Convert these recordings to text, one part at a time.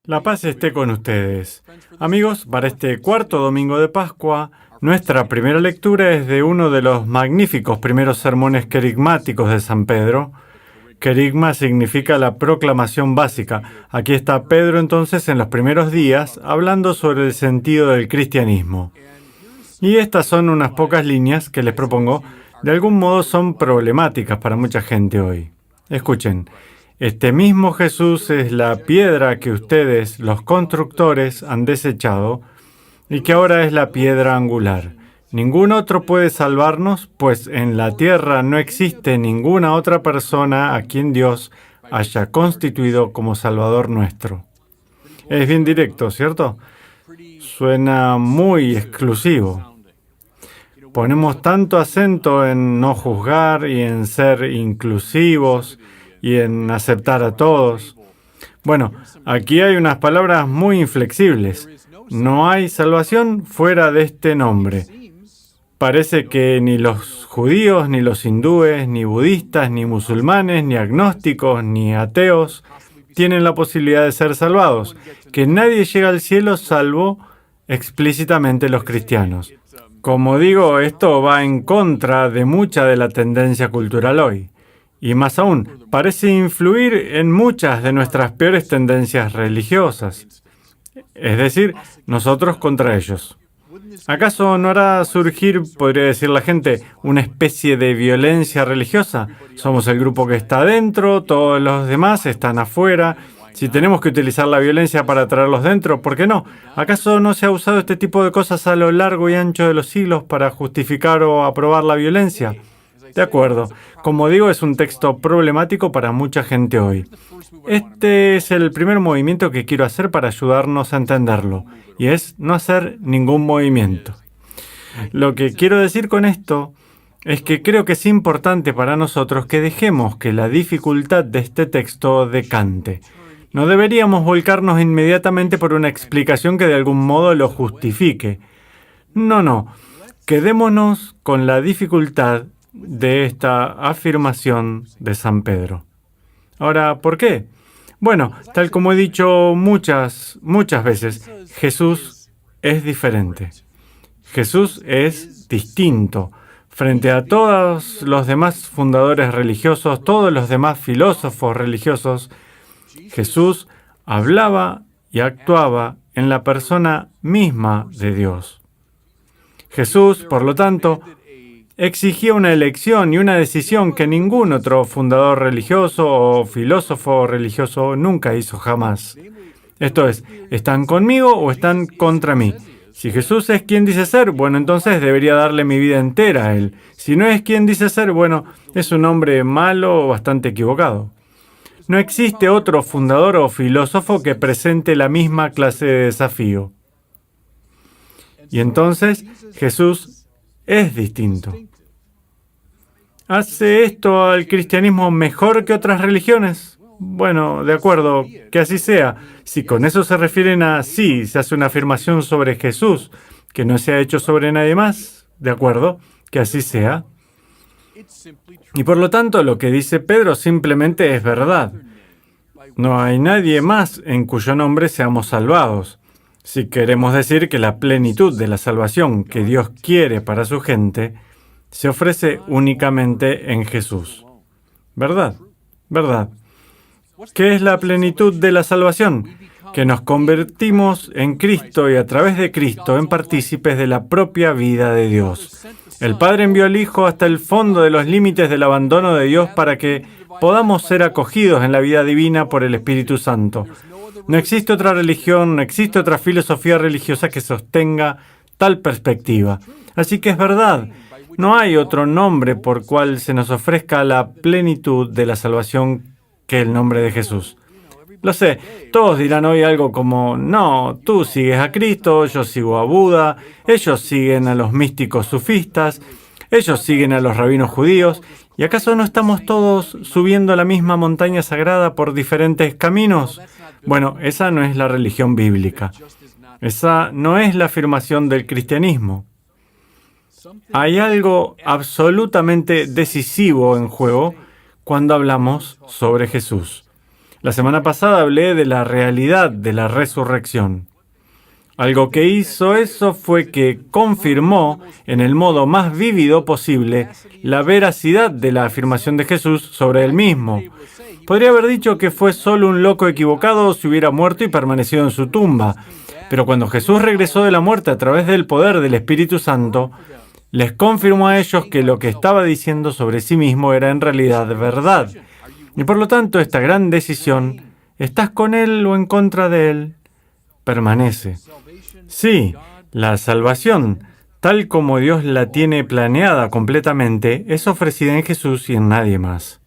La paz esté con ustedes. Amigos, para este cuarto domingo de Pascua, nuestra primera lectura es de uno de los magníficos primeros sermones querigmáticos de San Pedro. Querigma significa la proclamación básica. Aquí está Pedro entonces en los primeros días hablando sobre el sentido del cristianismo. Y estas son unas pocas líneas que les propongo. De algún modo son problemáticas para mucha gente hoy. Escuchen. Este mismo Jesús es la piedra que ustedes, los constructores, han desechado y que ahora es la piedra angular. Ningún otro puede salvarnos, pues en la tierra no existe ninguna otra persona a quien Dios haya constituido como Salvador nuestro. Es bien directo, ¿cierto? Suena muy exclusivo. Ponemos tanto acento en no juzgar y en ser inclusivos y en aceptar a todos. Bueno, aquí hay unas palabras muy inflexibles. No hay salvación fuera de este nombre. Parece que ni los judíos, ni los hindúes, ni budistas, ni musulmanes, ni agnósticos, ni ateos tienen la posibilidad de ser salvados. Que nadie llega al cielo salvo explícitamente los cristianos. Como digo, esto va en contra de mucha de la tendencia cultural hoy. Y más aún, parece influir en muchas de nuestras peores tendencias religiosas. Es decir, nosotros contra ellos. ¿Acaso no hará surgir, podría decir la gente, una especie de violencia religiosa? Somos el grupo que está adentro, todos los demás están afuera. Si tenemos que utilizar la violencia para traerlos dentro, ¿por qué no? ¿Acaso no se ha usado este tipo de cosas a lo largo y ancho de los siglos para justificar o aprobar la violencia? De acuerdo. Como digo, es un texto problemático para mucha gente hoy. Este es el primer movimiento que quiero hacer para ayudarnos a entenderlo, y es no hacer ningún movimiento. Lo que quiero decir con esto es que creo que es importante para nosotros que dejemos que la dificultad de este texto decante. No deberíamos volcarnos inmediatamente por una explicación que de algún modo lo justifique. No. Quedémonos con la dificultad de esta afirmación de San Pedro. Ahora, ¿por qué? Bueno, tal como he dicho muchas veces, Jesús es diferente. Jesús es distinto. Frente a todos los demás fundadores religiosos, todos los demás filósofos religiosos, Jesús hablaba y actuaba en la persona misma de Dios. Jesús, por lo tanto, exigía una elección y una decisión que ningún otro fundador religioso o filósofo religioso nunca hizo jamás. Esto es, ¿están conmigo o están contra mí? Si Jesús es quien dice ser, bueno, entonces debería darle mi vida entera a Él. Si no es quien dice ser, bueno, es un hombre malo o bastante equivocado. No existe otro fundador o filósofo que presente la misma clase de desafío. Y entonces Jesús es distinto. ¿Hace esto al cristianismo mejor que otras religiones? Bueno, de acuerdo, que así sea. Si con eso se refieren a sí, se hace una afirmación sobre Jesús, que no se ha hecho sobre nadie más, de acuerdo, que así sea. Y por lo tanto, lo que dice Pedro simplemente es verdad. No hay nadie más en cuyo nombre seamos salvados. Si queremos decir que la plenitud de la salvación que Dios quiere para su gente se ofrece únicamente en Jesús. ¿Verdad? ¿Verdad? ¿Qué es la plenitud de la salvación? Que nos convertimos en Cristo y a través de Cristo en partícipes de la propia vida de Dios. El Padre envió al Hijo hasta el fondo de los límites del abandono de Dios para que podamos ser acogidos en la vida divina por el Espíritu Santo. No existe otra religión, no existe otra filosofía religiosa que sostenga tal perspectiva. Así que es verdad. No hay otro nombre por cual se nos ofrezca la plenitud de la salvación que el nombre de Jesús. Lo sé, todos dirán hoy algo como, no, tú sigues a Cristo, yo sigo a Buda, ellos siguen a los místicos sufistas, ellos siguen a los rabinos judíos, ¿y acaso no estamos todos subiendo la misma montaña sagrada por diferentes caminos? Bueno, esa no es la religión bíblica. Esa no es la afirmación del cristianismo. Hay algo absolutamente decisivo en juego cuando hablamos sobre Jesús. La semana pasada hablé de la realidad de la resurrección. Algo que hizo eso fue que confirmó en el modo más vívido posible la veracidad de la afirmación de Jesús sobre él mismo. Podría haber dicho que fue solo un loco equivocado si hubiera muerto y permanecido en su tumba. Pero cuando Jesús regresó de la muerte a través del poder del Espíritu Santo, les confirmó a ellos que lo que estaba diciendo sobre sí mismo era en realidad verdad. Y por lo tanto, esta gran decisión, ¿estás con Él o en contra de Él?, permanece. Sí, la salvación, tal como Dios la tiene planeada completamente, es ofrecida en Jesús y en nadie más.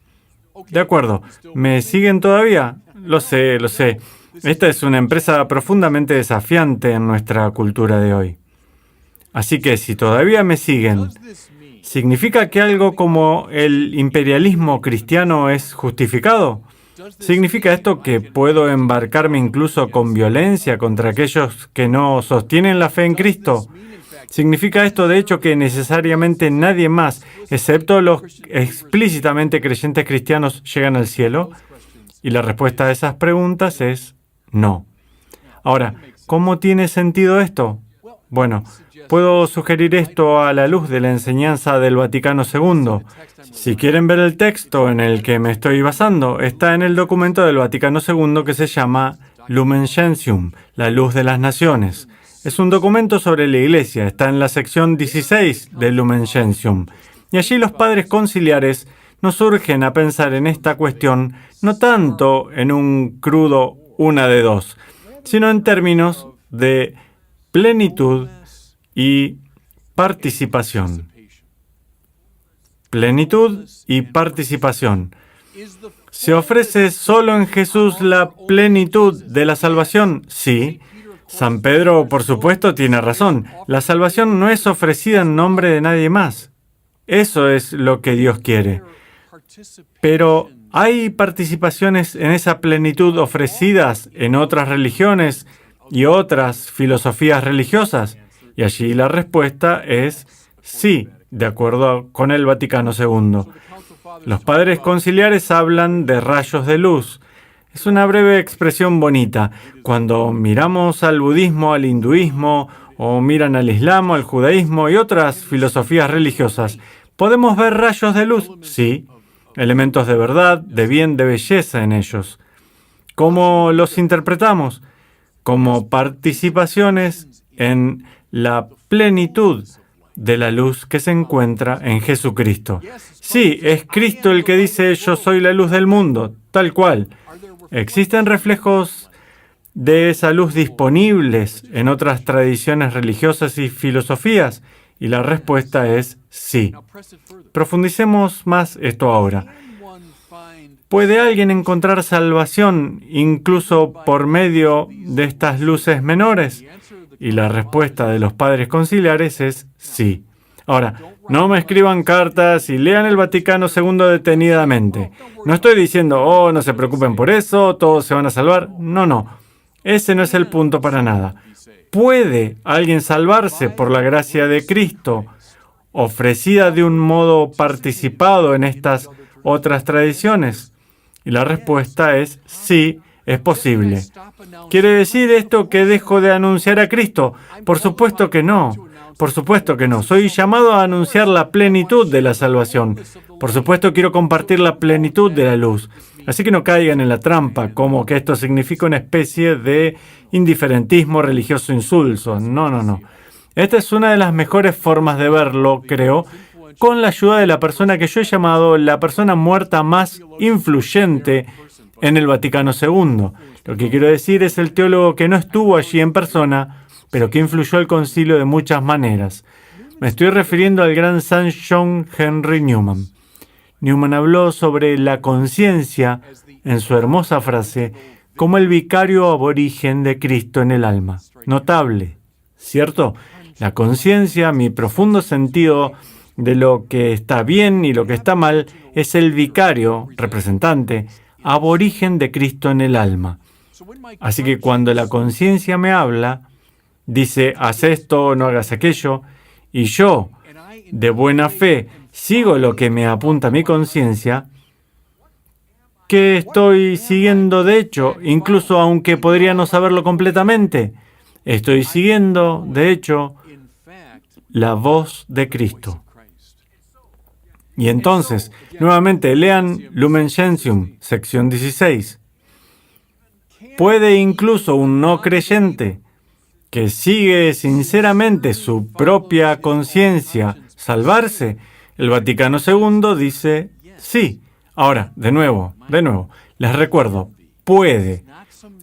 De acuerdo, ¿me siguen todavía? Lo sé, lo sé. Esta es una empresa profundamente desafiante en nuestra cultura de hoy. Así que si todavía me siguen, ¿significa que algo como el imperialismo cristiano es justificado? ¿Significa esto que puedo embarcarme incluso con violencia contra aquellos que no sostienen la fe en Cristo? ¿Significa esto de hecho que necesariamente nadie más, excepto los explícitamente creyentes cristianos, llegan al cielo? Y la respuesta a esas preguntas es no. Ahora, ¿cómo tiene sentido esto? Bueno, puedo sugerir esto a la luz de la enseñanza del Vaticano II. Si quieren ver el texto en el que me estoy basando, está en el documento del Vaticano II que se llama Lumen Gentium, la luz de las naciones. Es un documento sobre la Iglesia, está en la sección 16 de Lumen Gentium. Y allí los padres conciliares nos urgen a pensar en esta cuestión no tanto en un crudo una de dos, sino en términos de plenitud y participación. Plenitud y participación. ¿Se ofrece solo en Jesús la plenitud de la salvación? Sí. San Pedro, por supuesto, tiene razón. La salvación no es ofrecida en nombre de nadie más. Eso es lo que Dios quiere. Pero ¿hay participaciones en esa plenitud ofrecidas en otras religiones y otras filosofías religiosas? Y allí la respuesta es sí, de acuerdo con el Vaticano II. Los padres conciliares hablan de rayos de luz. Es una breve expresión bonita. Cuando miramos al budismo, al hinduismo, o miran al islam, al judaísmo y otras filosofías religiosas, ¿podemos ver rayos de luz? Sí. Elementos de verdad, de bien, de belleza en ellos. ¿Cómo los interpretamos? Como participaciones en la plenitud de la luz que se encuentra en Jesucristo. Sí, es Cristo el que dice, yo soy la luz del mundo, tal cual. ¿Existen reflejos de esa luz disponibles en otras tradiciones religiosas y filosofías? Y la respuesta es sí. Profundicemos más esto ahora. ¿Puede alguien encontrar salvación incluso por medio de estas luces menores? Y la respuesta de los padres conciliares es sí. Ahora, no me escriban cartas y lean el Vaticano II detenidamente. No estoy diciendo, oh, no se preocupen por eso, todos se van a salvar. No. Ese no es el punto para nada. ¿Puede alguien salvarse por la gracia de Cristo, ofrecida de un modo participado en estas otras tradiciones? Y la respuesta es sí, es posible. ¿Quiere decir esto que dejo de anunciar a Cristo? Por supuesto que no. Por supuesto que no. Soy llamado a anunciar la plenitud de la salvación. Por supuesto quiero compartir la plenitud de la luz. Así que no caigan en la trampa, como que esto significa una especie de indiferentismo religioso insulso. No. Esta es una de las mejores formas de verlo, creo, con la ayuda de la persona que yo he llamado la persona muerta más influyente en el Vaticano II. Lo que quiero decir es el teólogo que no estuvo allí en persona, pero que influyó al concilio de muchas maneras. Me estoy refiriendo al gran San John Henry Newman. Newman habló sobre la conciencia, en su hermosa frase, como el vicario aborigen de Cristo en el alma. Notable, ¿cierto? La conciencia, mi profundo sentido de lo que está bien y lo que está mal, es el vicario, representante, aborigen de Cristo en el alma. Así que cuando la conciencia me habla, dice, haz esto, no hagas aquello, y yo, de buena fe, sigo lo que me apunta mi conciencia, que estoy siguiendo de hecho, incluso aunque podría no saberlo completamente. Estoy siguiendo, de hecho, la voz de Cristo. Y entonces, nuevamente, lean Lumen Gentium, sección 16. ¿Puede incluso un no creyente que sigue sinceramente su propia conciencia salvarse? El Vaticano II dice sí. Ahora, de nuevo, les recuerdo, puede.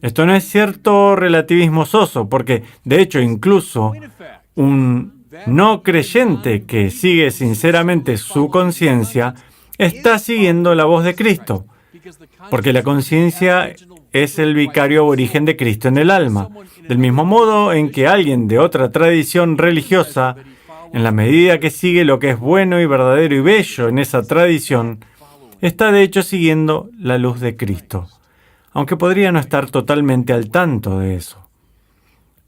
Esto no es cierto relativismo soso, porque de hecho incluso un no creyente que sigue sinceramente su conciencia está siguiendo la voz de Cristo, porque la conciencia es el vicario aborigen de Cristo en el alma. Del mismo modo en que alguien de otra tradición religiosa, en la medida que sigue lo que es bueno y verdadero y bello en esa tradición, está de hecho siguiendo la luz de Cristo, aunque podría no estar totalmente al tanto de eso.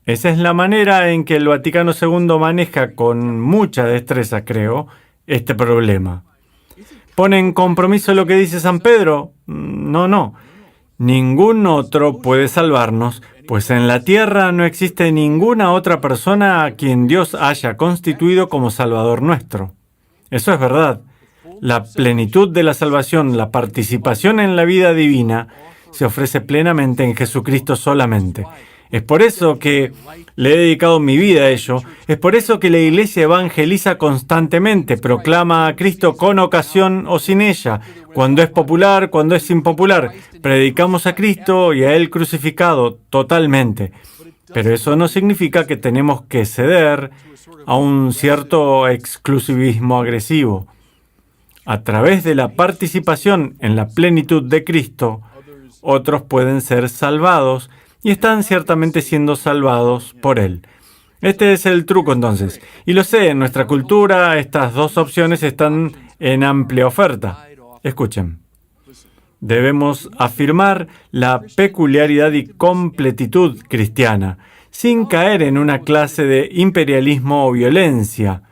Esa es la manera en que el Vaticano II maneja con mucha destreza, creo, este problema. ¿Pone en compromiso lo que dice San Pedro? No. Ningún otro puede salvarnos, pues en la tierra no existe ninguna otra persona a quien Dios haya constituido como Salvador nuestro. Eso es verdad. La plenitud de la salvación, la participación en la vida divina, se ofrece plenamente en Jesucristo solamente. Es por eso que le he dedicado mi vida a ello. Es por eso que la Iglesia evangeliza constantemente, proclama a Cristo con ocasión o sin ella, cuando es popular, cuando es impopular. Predicamos a Cristo y a Él crucificado totalmente. Pero eso no significa que tenemos que ceder a un cierto exclusivismo agresivo. A través de la participación en la plenitud de Cristo, otros pueden ser salvados y están ciertamente siendo salvados por Él. Este es el truco entonces. Y lo sé, en nuestra cultura estas dos opciones están en amplia oferta. Escuchen. Debemos afirmar la peculiaridad y completitud cristiana, sin caer en una clase de imperialismo o violencia.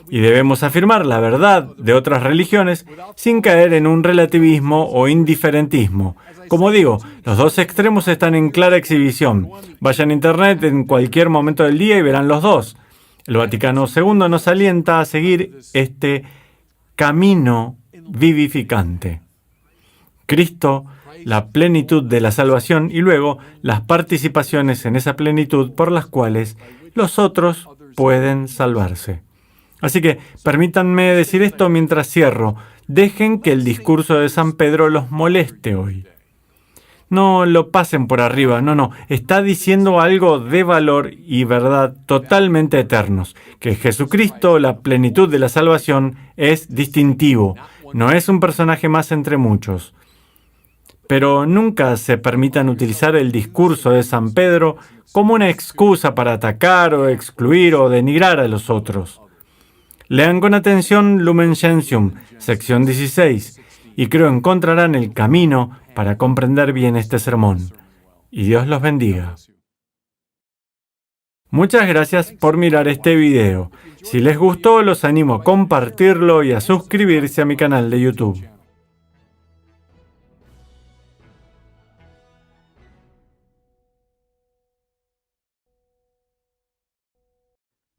Y debemos afirmar la verdad de otras religiones sin caer en un relativismo o indiferentismo. Como digo, los dos extremos están en clara exhibición. Vayan a Internet en cualquier momento del día y verán los dos. El Vaticano II nos alienta a seguir este camino vivificante. Cristo, la plenitud de la salvación y luego las participaciones en esa plenitud por las cuales los otros pueden salvarse. Así que permítanme decir esto mientras cierro. Dejen que el discurso de San Pedro los moleste hoy. No lo pasen por arriba, no. Está diciendo algo de valor y verdad totalmente eternos. Que Jesucristo, la plenitud de la salvación, es distintivo. No es un personaje más entre muchos. Pero nunca se permitan utilizar el discurso de San Pedro como una excusa para atacar o excluir o denigrar a los otros. Lean con atención Lumen Gentium, sección 16, y creo encontrarán el camino para comprender bien este sermón. Y Dios los bendiga. Muchas gracias por mirar este video. Si les gustó, los animo a compartirlo y a suscribirse a mi canal de YouTube.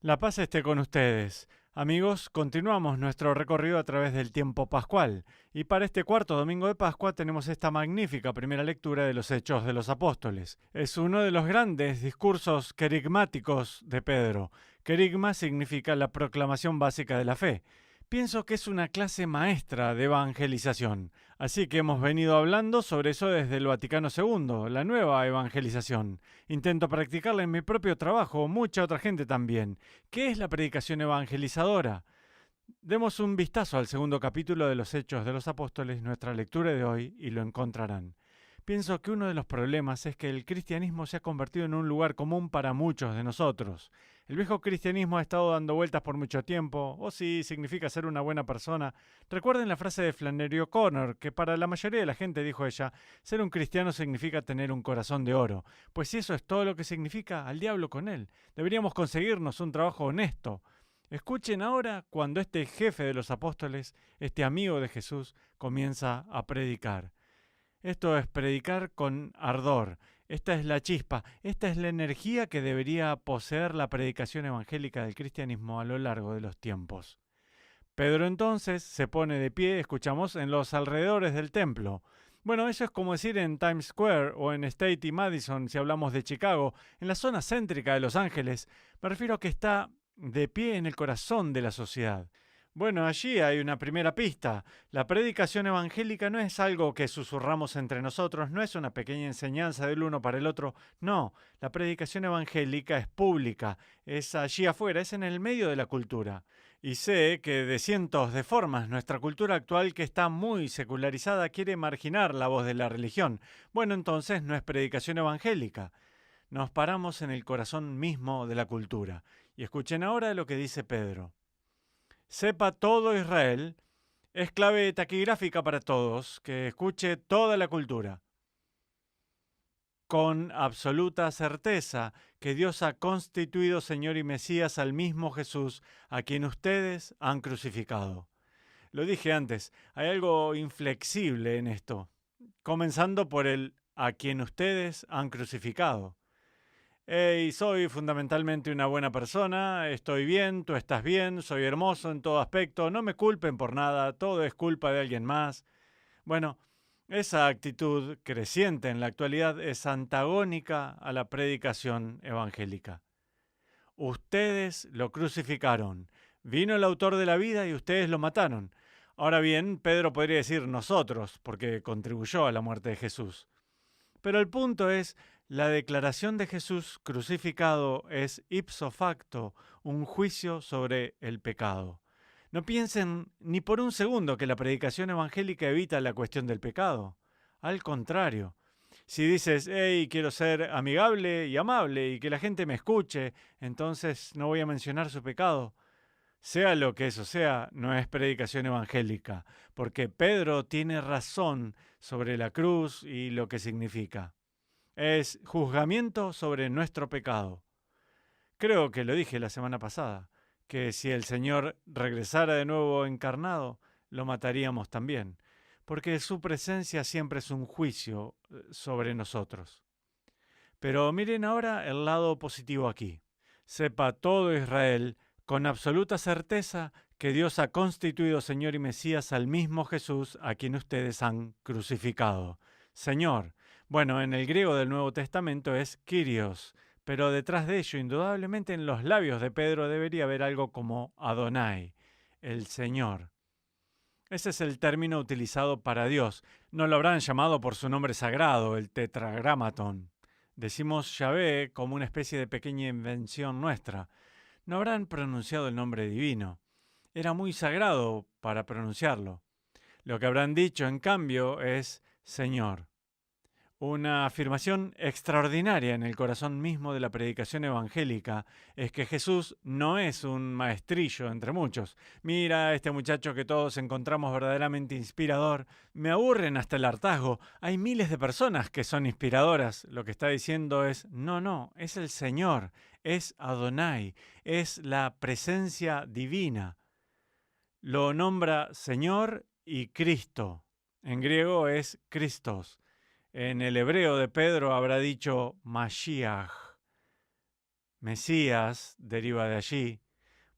La paz esté con ustedes. Amigos, continuamos nuestro recorrido a través del tiempo pascual. Y para este cuarto domingo de Pascua tenemos esta magnífica primera lectura de los Hechos de los Apóstoles. Es uno de los grandes discursos querigmáticos de Pedro. Querigma significa la proclamación básica de la fe. Pienso que es una clase maestra de evangelización. Así que hemos venido hablando sobre eso desde el Vaticano II, la nueva evangelización. Intento practicarla en mi propio trabajo, mucha otra gente también. ¿Qué es la predicación evangelizadora? Demos un vistazo al segundo capítulo de los Hechos de los Apóstoles, nuestra lectura de hoy, y lo encontrarán. Pienso que uno de los problemas es que el cristianismo se ha convertido en un lugar común para muchos de nosotros. El viejo cristianismo ha estado dando vueltas por mucho tiempo, o sí, significa ser una buena persona. Recuerden la frase de Flannery O'Connor, que para la mayoría de la gente, dijo ella, ser un cristiano significa tener un corazón de oro. Pues si eso es todo lo que significa, al diablo con él. Deberíamos conseguirnos un trabajo honesto. Escuchen ahora cuando este jefe de los apóstoles, este amigo de Jesús, comienza a predicar. Esto es predicar con ardor. Esta es la chispa, esta es la energía que debería poseer la predicación evangélica del cristianismo a lo largo de los tiempos. Pedro entonces se pone de pie, escuchamos, en los alrededores del templo. Bueno, eso es como decir en Times Square o en State y Madison si hablamos de Chicago, en la zona céntrica de Los Ángeles. Me refiero a que está de pie en el corazón de la sociedad. Bueno, allí hay una primera pista. La predicación evangélica no es algo que susurramos entre nosotros, no es una pequeña enseñanza del uno para el otro, no, la predicación evangélica es pública, es allí afuera, es en el medio de la cultura. Y sé que de cientos de formas nuestra cultura actual, que está muy secularizada, quiere marginar la voz de la religión. Bueno, entonces no es predicación evangélica. Nos paramos en el corazón mismo de la cultura. Y escuchen ahora lo que dice Pedro. Sepa todo Israel, es clave taquigráfica para todos, que escuche toda la cultura. Con absoluta certeza que Dios ha constituido Señor y Mesías al mismo Jesús, a quien ustedes han crucificado. Lo dije antes, hay algo inflexible en esto, comenzando por el a quien ustedes han crucificado. Hey, soy fundamentalmente una buena persona, estoy bien, tú estás bien, soy hermoso en todo aspecto, no me culpen por nada, todo es culpa de alguien más. Bueno, esa actitud creciente en la actualidad es antagónica a la predicación evangélica. Ustedes lo crucificaron, vino el autor de la vida y ustedes lo mataron. Ahora bien, Pedro podría decir nosotros, porque contribuyó a la muerte de Jesús. Pero el punto es, la declaración de Jesús crucificado es ipso facto un juicio sobre el pecado. No piensen ni por un segundo que la predicación evangélica evita la cuestión del pecado. Al contrario, si dices, hey, quiero ser amigable y amable y que la gente me escuche, entonces no voy a mencionar su pecado. Sea lo que eso sea, no es predicación evangélica, porque Pedro tiene razón sobre la cruz y lo que significa. Es juzgamiento sobre nuestro pecado. Creo que lo dije la semana pasada, que si el Señor regresara de nuevo encarnado, lo mataríamos también, porque su presencia siempre es un juicio sobre nosotros. Pero miren ahora el lado positivo aquí. Sepa todo Israel con absoluta certeza que Dios ha constituido Señor y Mesías al mismo Jesús a quien ustedes han crucificado. Señor, bueno, en el griego del Nuevo Testamento es Kyrios, pero detrás de ello, indudablemente en los labios de Pedro debería haber algo como Adonai, el Señor. Ese es el término utilizado para Dios. No lo habrán llamado por su nombre sagrado, el tetragramaton. Decimos Yahvé como una especie de pequeña invención nuestra. No habrán pronunciado el nombre divino. Era muy sagrado para pronunciarlo. Lo que habrán dicho, en cambio, es Señor. Una afirmación extraordinaria en el corazón mismo de la predicación evangélica es que Jesús no es un maestrillo entre muchos. Mira, este muchacho que todos encontramos verdaderamente inspirador. Me aburren hasta el hartazgo. Hay miles de personas que son inspiradoras. Lo que está diciendo es, no, es el Señor, es Adonai, es la presencia divina. Lo nombra Señor y Cristo. En griego es Christos. En el hebreo de Pedro habrá dicho Mashiach. Mesías deriva de allí.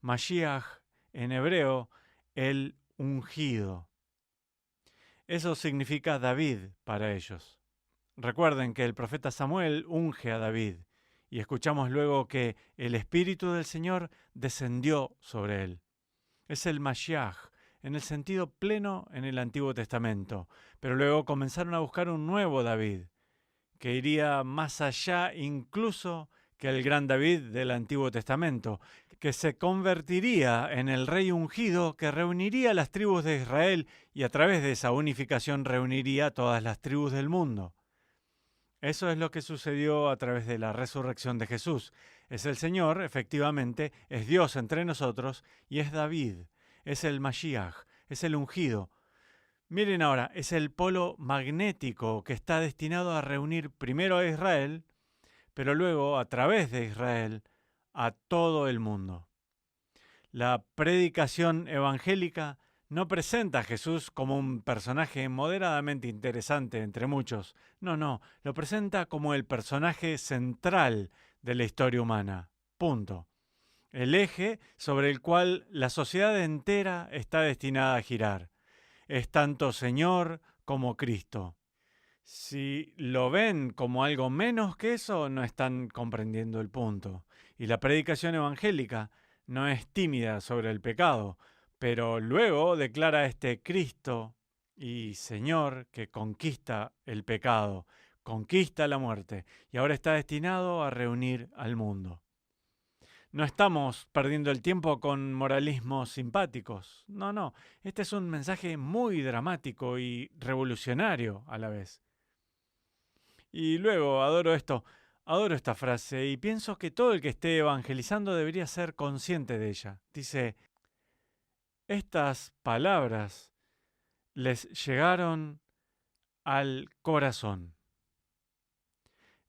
Mashiach en hebreo, el ungido. Eso significa David para ellos. Recuerden que el profeta Samuel unge a David y escuchamos luego que el Espíritu del Señor descendió sobre él. Es el Mashiach, en el sentido pleno en el Antiguo Testamento, pero luego comenzaron a buscar un nuevo David, que iría más allá incluso que el gran David del Antiguo Testamento, que se convertiría en el rey ungido que reuniría las tribus de Israel y a través de esa unificación reuniría a todas las tribus del mundo. Eso es lo que sucedió a través de la resurrección de Jesús. Es el Señor, efectivamente, es Dios entre nosotros y es David. Es el Mashiach, es el ungido. Miren ahora, es el polo magnético que está destinado a reunir primero a Israel, pero luego, a través de Israel, a todo el mundo. La predicación evangélica no presenta a Jesús como un personaje moderadamente interesante entre muchos. No, lo presenta como el personaje central de la historia humana. Punto. El eje sobre el cual la sociedad entera está destinada a girar. Es tanto Señor como Cristo. Si lo ven como algo menos que eso, no están comprendiendo el punto. Y la predicación evangélica no es tímida sobre el pecado, pero luego declara a este Cristo y Señor que conquista el pecado, conquista la muerte, y ahora está destinado a reunir al mundo. No estamos perdiendo el tiempo con moralismos simpáticos. No. Este es un mensaje muy dramático y revolucionario a la vez. Y luego adoro esta frase y pienso que todo el que esté evangelizando debería ser consciente de ella. Dice, estas palabras les llegaron al corazón.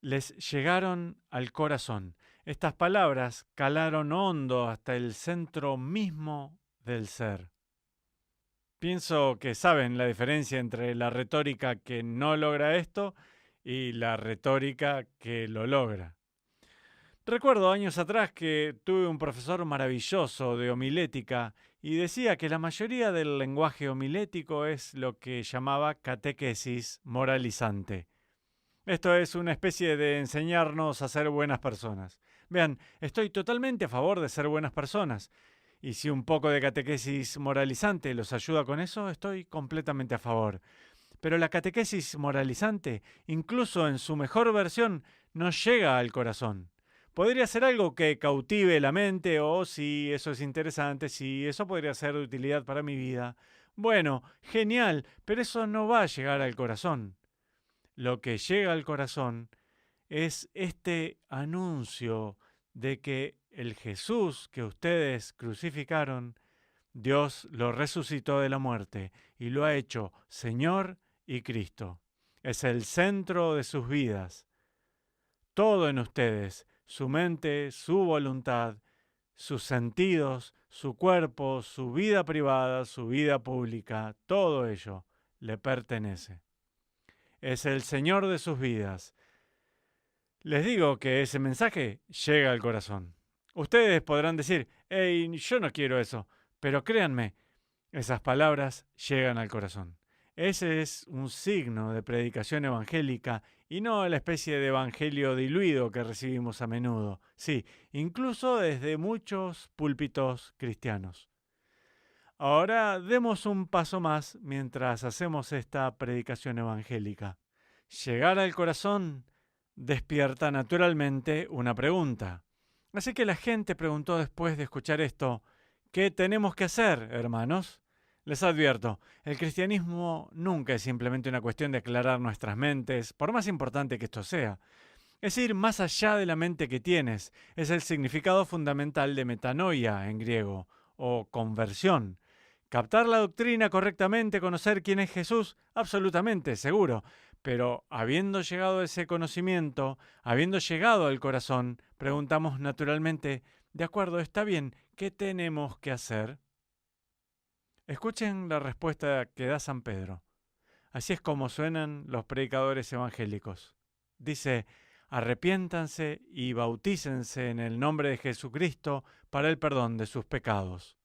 Les llegaron al corazón. Estas palabras calaron hondo hasta el centro mismo del ser. Pienso que saben la diferencia entre la retórica que no logra esto y la retórica que lo logra. Recuerdo años atrás que tuve un profesor maravilloso de homilética y decía que la mayoría del lenguaje homilético es lo que llamaba catequesis moralizante. Esto es una especie de enseñarnos a ser buenas personas. Vean, estoy totalmente a favor de ser buenas personas. Y si un poco de catequesis moralizante los ayuda con eso, estoy completamente a favor. Pero la catequesis moralizante, incluso en su mejor versión, no llega al corazón. Podría ser algo que cautive la mente, o si eso es interesante, si eso podría ser de utilidad para mi vida. Bueno, genial, pero eso no va a llegar al corazón. Lo que llega al corazón es este anuncio de que el Jesús que ustedes crucificaron, Dios lo resucitó de la muerte y lo ha hecho Señor y Cristo. Es el centro de sus vidas. Todo en ustedes, su mente, su voluntad, sus sentidos, su cuerpo, su vida privada, su vida pública, todo ello le pertenece. Es el Señor de sus vidas. Les digo que ese mensaje llega al corazón. Ustedes podrán decir, hey, yo no quiero eso, pero créanme, esas palabras llegan al corazón. Ese es un signo de predicación evangélica y no la especie de evangelio diluido que recibimos a menudo. Sí, incluso desde muchos púlpitos cristianos. Ahora demos un paso más mientras hacemos esta predicación evangélica. Llegar al corazón despierta naturalmente una pregunta. Así que la gente preguntó después de escuchar esto, ¿qué tenemos que hacer, hermanos? Les advierto, el cristianismo nunca es simplemente una cuestión de aclarar nuestras mentes, por más importante que esto sea. Es ir más allá de la mente que tienes. Es el significado fundamental de metanoia en griego, o conversión. Captar la doctrina correctamente, conocer quién es Jesús, absolutamente, seguro. Pero habiendo llegado a ese conocimiento, habiendo llegado al corazón, preguntamos naturalmente, de acuerdo, está bien, ¿qué tenemos que hacer? Escuchen la respuesta que da San Pedro. Así es como suenan los predicadores evangélicos. Dice, arrepiéntanse y bautícense en el nombre de Jesucristo para el perdón de sus pecados.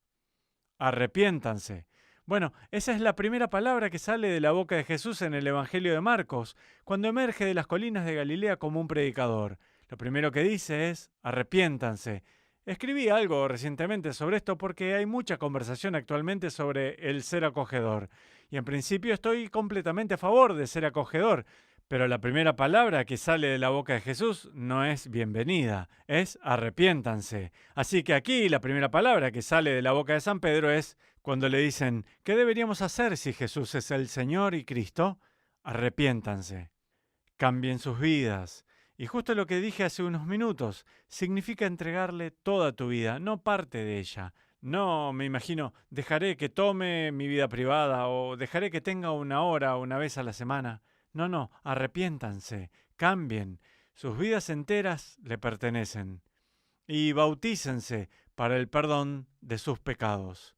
Arrepiéntanse. Bueno, esa es la primera palabra que sale de la boca de Jesús en el Evangelio de Marcos, cuando emerge de las colinas de Galilea como un predicador. Lo primero que dice es, arrepiéntanse. Escribí algo recientemente sobre esto porque hay mucha conversación actualmente sobre el ser acogedor. Y en principio estoy completamente a favor de ser acogedor. Pero la primera palabra que sale de la boca de Jesús no es bienvenida, es arrepiéntanse. Así que aquí la primera palabra que sale de la boca de San Pedro es cuando le dicen, ¿qué deberíamos hacer si Jesús es el Señor y Cristo? Arrepiéntanse. Cambien sus vidas. Y justo lo que dije hace unos minutos, significa entregarle toda tu vida, no parte de ella. No, me imagino, dejaré que tome mi vida privada o dejaré que tenga una hora una vez a la semana. No, arrepiéntanse, cambien, sus vidas enteras le pertenecen. Y bautícense para el perdón de sus pecados.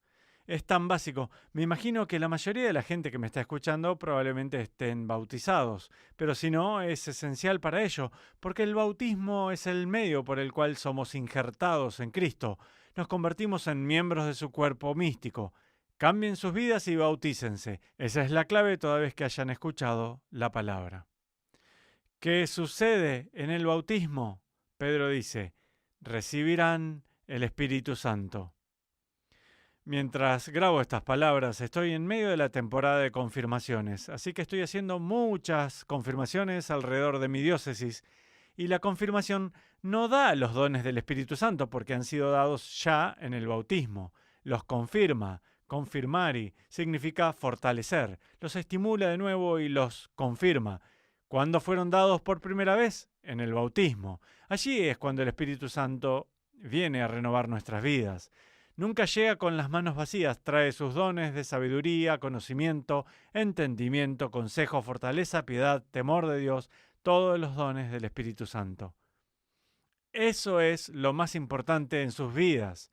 Es tan básico. Me imagino que la mayoría de la gente que me está escuchando probablemente estén bautizados, pero si no, es esencial para ello, porque el bautismo es el medio por el cual somos injertados en Cristo. Nos convertimos en miembros de su cuerpo místico. Cambien sus vidas y bautícense. Esa es la clave toda vez que hayan escuchado la palabra. ¿Qué sucede en el bautismo? Pedro dice, recibirán el Espíritu Santo. Mientras grabo estas palabras, estoy en medio de la temporada de confirmaciones, así que estoy haciendo muchas confirmaciones alrededor de mi diócesis, y la confirmación no da los dones del Espíritu Santo porque han sido dados ya en el bautismo. Los confirma. Confirmari significa fortalecer. Los estimula de nuevo y los confirma. ¿Cuándo fueron dados por primera vez? En el bautismo. Allí es cuando el Espíritu Santo viene a renovar nuestras vidas. Nunca llega con las manos vacías, trae sus dones de sabiduría, conocimiento, entendimiento, consejo, fortaleza, piedad, temor de Dios, todos los dones del Espíritu Santo. Eso es lo más importante en sus vidas.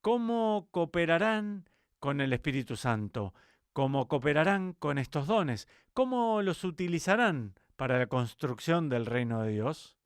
¿Cómo cooperarán con el Espíritu Santo? ¿Cómo cooperarán con estos dones? ¿Cómo los utilizarán para la construcción del reino de Dios?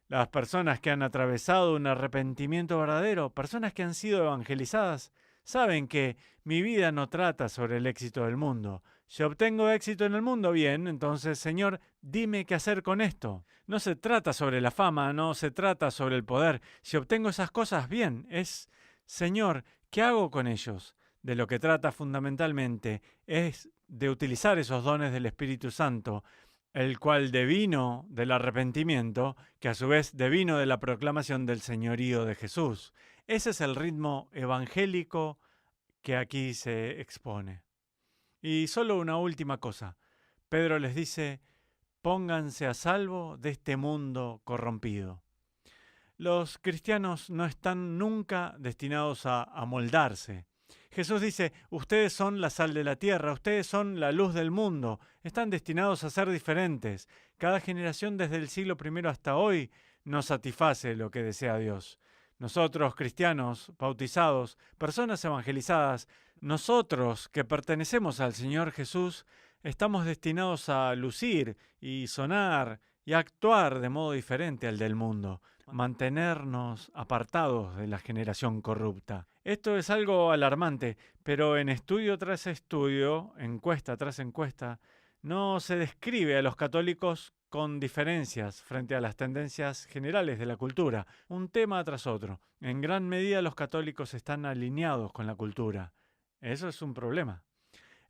Las personas que han atravesado un arrepentimiento verdadero, personas que han sido evangelizadas, saben que mi vida no trata sobre el éxito del mundo. Si obtengo éxito en el mundo, bien, entonces, Señor, dime qué hacer con esto. No se trata sobre la fama, no se trata sobre el poder. Si obtengo esas cosas, bien, es, Señor, ¿qué hago con ellos? De lo que trata fundamentalmente es de utilizar esos dones del Espíritu Santo, el cual devino del arrepentimiento, que a su vez devino de la proclamación del señorío de Jesús. Ese es el ritmo evangélico que aquí se expone. Y solo una última cosa. Pedro les dice, pónganse a salvo de este mundo corrompido. Los cristianos no están nunca destinados a amoldarse. Jesús dice, ustedes son la sal de la tierra, ustedes son la luz del mundo, están destinados a ser diferentes. Cada generación desde el siglo I hasta hoy no satisface lo que desea Dios. Nosotros, cristianos, bautizados, personas evangelizadas, nosotros que pertenecemos al Señor Jesús, estamos destinados a lucir y sonar y actuar de modo diferente al del mundo, mantenernos apartados de la generación corrupta. Esto es algo alarmante, pero en estudio tras estudio, encuesta tras encuesta, no se describe a los católicos con diferencias frente a las tendencias generales de la cultura, un tema tras otro. En gran medida los católicos están alineados con la cultura. Eso es un problema.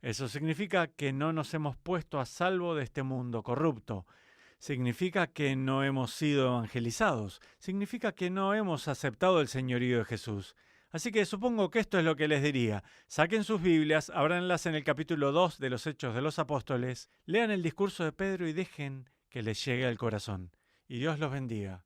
Eso significa que no nos hemos puesto a salvo de este mundo corrupto. Significa que no hemos sido evangelizados. Significa que no hemos aceptado el señorío de Jesús. Así que supongo que esto es lo que les diría. Saquen sus Biblias, ábranlas en el capítulo 2 de los Hechos de los Apóstoles, lean el discurso de Pedro y dejen que les llegue al corazón. Y Dios los bendiga.